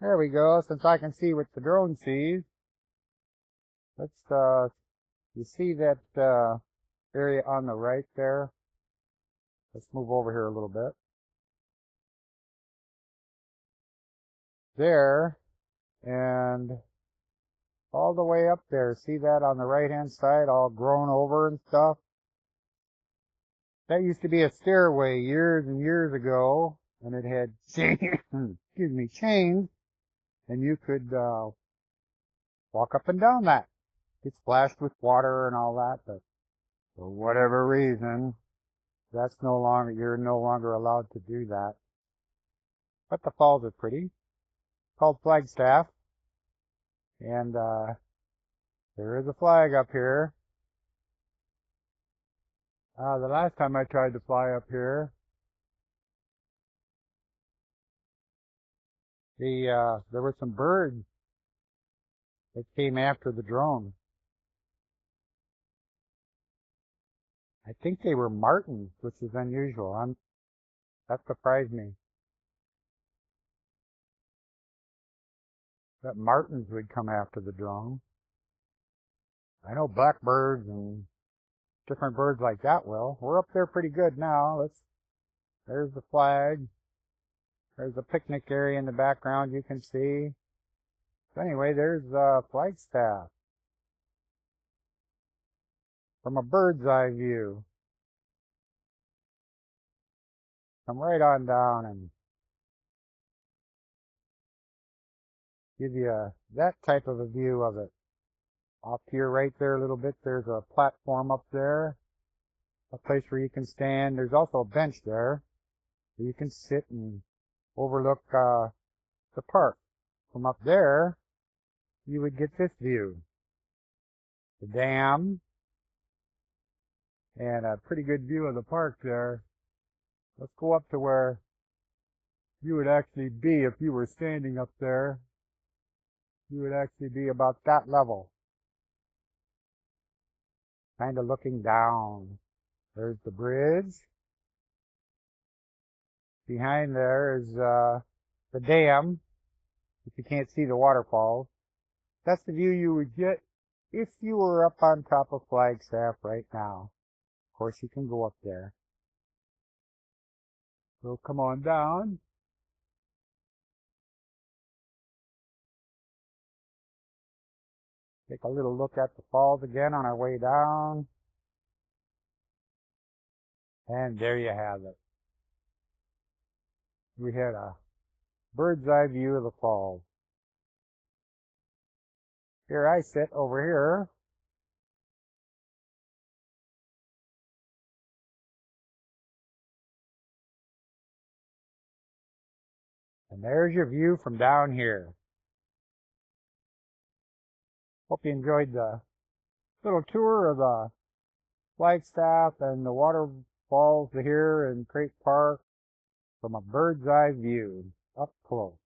There we go. Since I can see what the drone sees, let's, you see that, area on the right there? Let's move over here a little bit. There, and all the way up there. See that on the right-hand side, all grown over and stuff? That used to be a stairway years and years ago, and it had excuse me, chains, and you could walk up and down that. Get splashed with water and all that, but for whatever reason, you're no longer allowed to do that. But the falls are pretty. It's called Flagstaff, and there is a flag up here. The last time I tried to fly up here, there were some birds that came after the drone. I think they were martins, which is unusual. That surprised me. That martins would come after the drone. I know blackbirds and different birds like that will. We're up there pretty good now. There's the flag. There's a picnic area in the background you can see. So anyway, there's Flagstaff from a bird's eye view. Come right on down and give you that type of a view of it. Off to your right there a little bit, there's a platform up there, a place where you can stand. There's also a bench there where you can sit and overlook the park. From up there, you would get this view. The dam, and a pretty good view of the park there. Let's go up to where you would actually be if you were standing up there. You would actually be about that level. Kind of looking down. There's the bridge. Behind there is the dam, if you can't see the waterfalls. That's the view you would get if you were up on top of Flagstaff right now. Of course, you can go up there. So come on down. Take a little look at the falls again on our way down. And there you have it. We had a bird's eye view of the falls. Here I sit over here. And there's your view from down here. Hope you enjoyed the little tour of the Flagstaff and the waterfalls here in Crate Park from a bird's eye view up close.